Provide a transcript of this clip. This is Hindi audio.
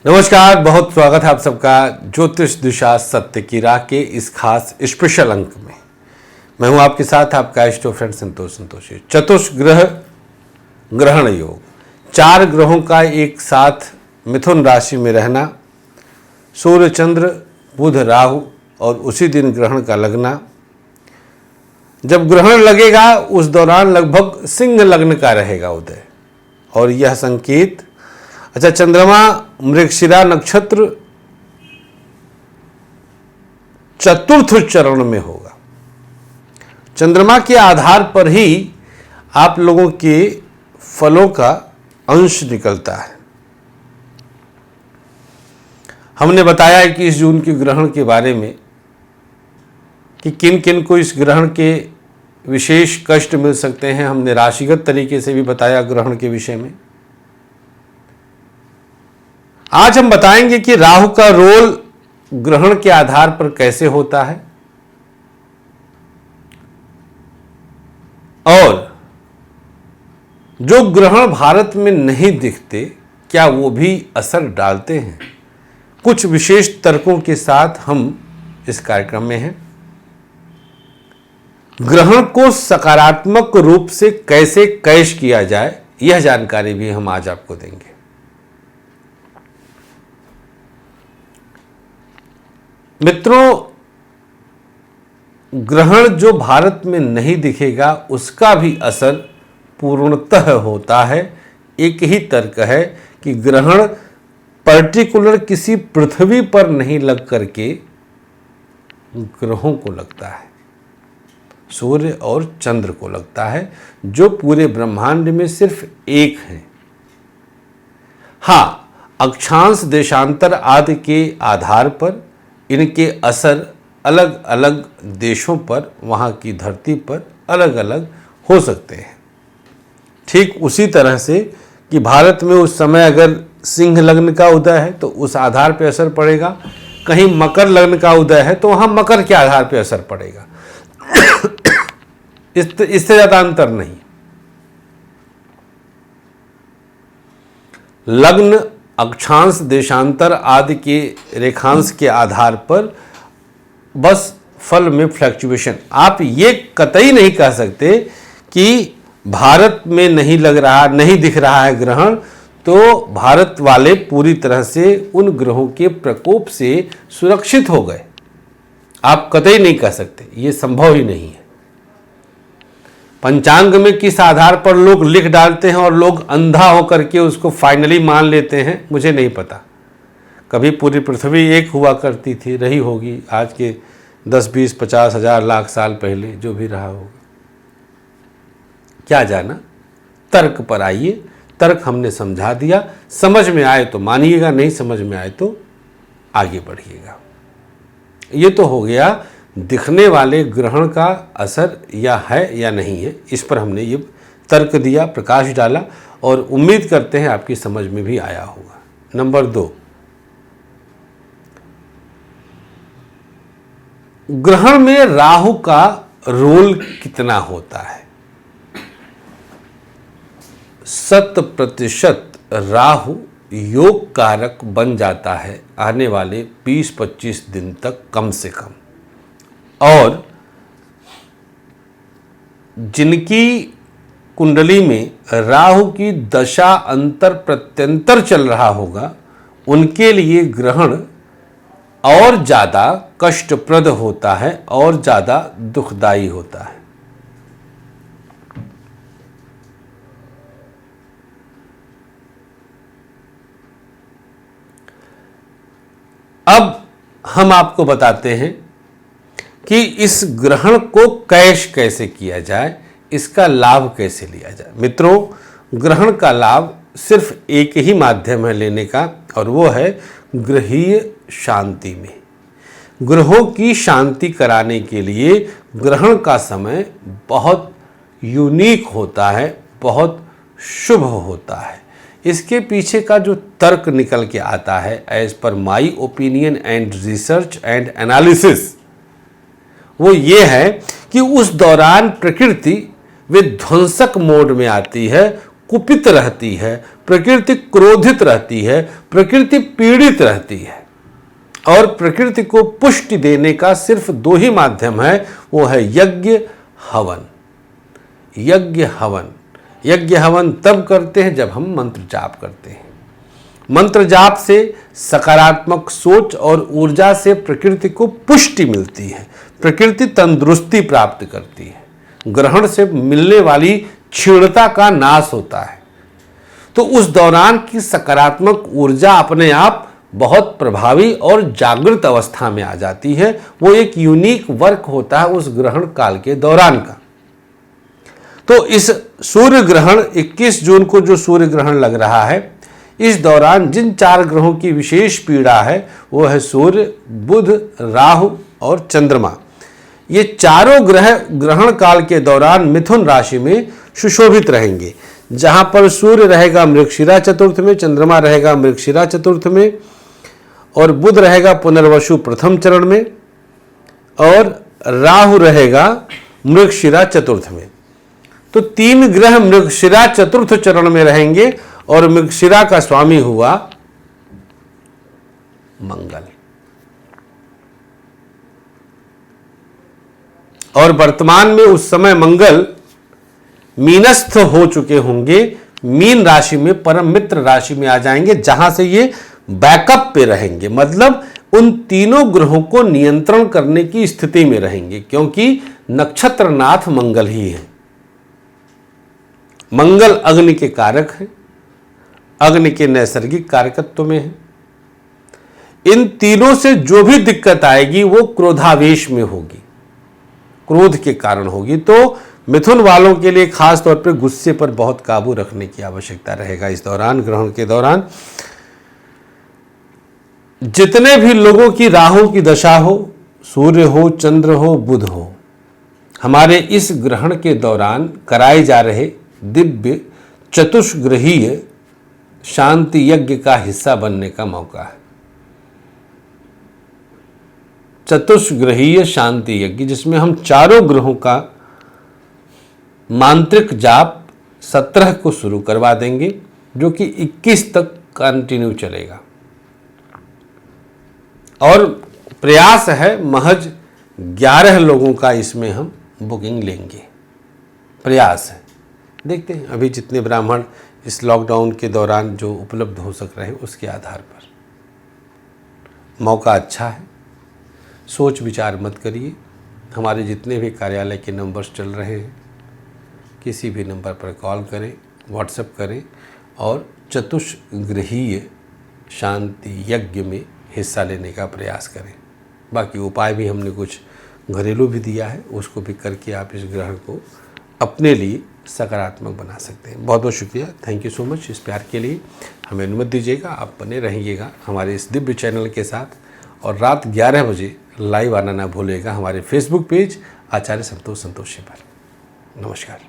नमस्कार, बहुत स्वागत है आप सबका ज्योतिष दिशा सत्य की राह के इस खास स्पेशल अंक में। मैं हूं आपके साथ आपका इष्ट फ्रेंड संतोषी। चतुष्ग्रह ग्रहण योग, 4 ग्रहों का एक साथ मिथुन राशि में रहना, सूर्य चंद्र बुध राहु और उसी दिन ग्रहण का लगना। जब ग्रहण लगेगा उस दौरान लगभग सिंह लग्न का रहेगा उदय, और यह संकेत चंद्रमा मृगशिरा नक्षत्र चतुर्थ चरण में होगा। चंद्रमा के आधार पर ही आप लोगों के फलों का अंश निकलता है। हमने बताया 21 जून के ग्रहण के बारे में कि किन किन को इस ग्रहण के विशेष कष्ट मिल सकते हैं। हमने राशिगत तरीके से भी बताया ग्रहण के विषय में। आज हम बताएंगे कि राहु का रोल ग्रहण के आधार पर कैसे होता है और जो ग्रहण भारत में नहीं दिखते क्या वो भी असर डालते हैं। कुछ विशेष तर्कों के साथ हम इस कार्यक्रम में हैं। ग्रहण को सकारात्मक रूप से कैसे कैश किया जाए, यह जानकारी भी हम आज आपको देंगे। मित्रों, ग्रहण जो भारत में नहीं दिखेगा उसका भी असर पूर्णतः होता है। एक ही तर्क है कि ग्रहण पर्टिकुलर किसी पृथ्वी पर नहीं लग करके ग्रहों को लगता है, सूर्य और चंद्र को लगता है, जो पूरे ब्रह्मांड में सिर्फ एक है। हाँ, अक्षांश देशांतर आदि के आधार पर इनके असर अलग अलग देशों पर, वहाँ की धरती पर अलग अलग हो सकते हैं। ठीक उसी तरह से कि भारत में उस समय अगर सिंह लग्न का उदय है तो उस आधार पर असर पड़ेगा, कहीं मकर लग्न का उदय है तो वहाँ मकर के आधार पर असर पड़ेगा। इससे ज़्यादा अंतर नहीं। लग्न, अक्षांश देशांतर आदि के रेखांश के आधार पर बस फल में फ्लक्चुएशन। आप ये कतई नहीं कह सकते कि भारत में नहीं लग रहा, नहीं दिख रहा है ग्रहण तो भारत वाले पूरी तरह से उन ग्रहों के प्रकोप से सुरक्षित हो गए। आप कतई नहीं कह सकते, ये संभव ही नहीं है। पंचांग में किस आधार पर लोग लिख डालते हैं और लोग अंधा होकर के उसको फाइनली मान लेते हैं, मुझे नहीं पता। कभी पूरी पृथ्वी एक हुआ करती थी, रही होगी आज के 10, 20, 50 हजार लाख साल पहले, जो भी रहा होगा, क्या जाना। तर्क पर आइए, तर्क हमने समझा दिया। समझ में आए तो मानिएगा, नहीं समझ में आए तो आगे बढ़िएगा। ये तो हो गया दिखने वाले ग्रहण का असर या है या नहीं है, इस पर हमने ये तर्क दिया, प्रकाश डाला, और उम्मीद करते हैं आपकी समझ में भी आया होगा। नंबर 2, ग्रहण में राहु का रोल कितना होता है। 100% राहु योग कारक बन जाता है आने वाले 20-25 दिन तक कम से कम। और जिनकी कुंडली में राहु की दशा अंतर प्रत्यंतर चल रहा होगा उनके लिए ग्रहण और ज़्यादा कष्टप्रद होता है और ज़्यादा दुखदाई होता है। अब हम आपको बताते हैं कि इस ग्रहण को कैश कैसे किया जाए, इसका लाभ कैसे लिया जाए। मित्रों, ग्रहण का लाभ सिर्फ एक ही माध्यम है लेने का, और वो है गृहीय शांति में। ग्रहों की शांति कराने के लिए ग्रहण का समय बहुत यूनिक होता है, बहुत शुभ होता है। इसके पीछे का जो तर्क निकल के आता है, as per my opinion and research and analysis, वो ये है कि उस दौरान प्रकृति विध्वंसक मोड में आती है, कुपित रहती है, प्रकृति क्रोधित रहती है, प्रकृति पीड़ित रहती है। और प्रकृति को पुष्टि देने का सिर्फ 2 ही माध्यम है, वो है यज्ञ हवन। यज्ञ हवन, यज्ञ हवन तब करते हैं जब हम मंत्र जाप करते हैं। मंत्र जाप से सकारात्मक सोच और ऊर्जा से प्रकृति को पुष्टि मिलती है, प्रकृति तंदुरुस्ती प्राप्त करती है, ग्रहण से मिलने वाली क्षीणता का नाश होता है। तो उस दौरान की सकारात्मक ऊर्जा अपने आप बहुत प्रभावी और जागृत अवस्था में आ जाती है। वो एक यूनिक वर्क होता है उस ग्रहण काल के दौरान का। तो इस सूर्य ग्रहण 21 जून को जो सूर्य ग्रहण लग रहा है, इस दौरान जिन 4 ग्रहों की विशेष पीड़ा है वो है सूर्य, बुध, राहु और चंद्रमा। ये चारों ग्रह ग्रहण काल के दौरान मिथुन राशि में सुशोभित रहेंगे, जहां पर सूर्य रहेगा मृगशिरा चतुर्थ में, चंद्रमा रहेगा मृगशिरा चतुर्थ में और बुध रहेगा पुनर्वसु प्रथम चरण में और राहु रहेगा मृगशिरा चतुर्थ में। तो 3 ग्रह मृगशिरा चतुर्थ चरण में रहेंगे और मृगशिरा का स्वामी हुआ मंगल। और वर्तमान में उस समय मंगल मीनस्थ हो चुके होंगे, मीन राशि में परम मित्र राशि में आ जाएंगे, जहां से ये बैकअप पे रहेंगे। मतलब उन तीनों ग्रहों को नियंत्रण करने की स्थिति में रहेंगे, क्योंकि नक्षत्रनाथ मंगल ही है। मंगल अग्नि के कारक है, अग्नि के नैसर्गिक कारकत्व में है। इन तीनों से जो भी दिक्कत आएगी वो क्रोधावेश में होगी, क्रोध के कारण होगी। तो मिथुन वालों के लिए खास तौर पर गुस्से पर बहुत काबू रखने की आवश्यकता रहेगा इस दौरान, ग्रहण के दौरान। जितने भी लोगों की राहु की दशा हो, सूर्य हो, चंद्र हो, बुध हो, हमारे इस ग्रहण के दौरान कराए जा रहे दिव्य चतुष्ग्रहीय शांति यज्ञ का हिस्सा बनने का मौका है। चतुष्ग्रहीय शांति यज्ञ, जिसमें हम चारों ग्रहों का मांत्रिक जाप 17 को शुरू करवा देंगे, जो कि 21 तक कंटिन्यू चलेगा। और प्रयास है महज 11 लोगों का इसमें हम बुकिंग लेंगे, प्रयास है। देखते हैं अभी जितने ब्राह्मण इस लॉकडाउन के दौरान जो उपलब्ध हो सक रहे हैं उसके आधार पर। मौका अच्छा है, सोच विचार मत करिए। हमारे जितने भी कार्यालय के नंबर्स चल रहे हैं, किसी भी नंबर पर कॉल करें, व्हाट्सएप करें और चतुष्ग्रहीय शांति यज्ञ में हिस्सा लेने का प्रयास करें। बाकी उपाय भी हमने कुछ घरेलू भी दिया है, उसको भी करके आप इस ग्रहण को अपने लिए सकारात्मक बना सकते हैं। बहुत बहुत शुक्रिया, थैंक यू सो मच इस प्यार के लिए। हमें अनुमति दीजिएगा, आप बने रहिएगा हमारे इस दिव्य चैनल के साथ। और रात 11 बजे लाइव आना ना भूलिएगा हमारे फेसबुक पेज आचार्य संतोषी पर। नमस्कार।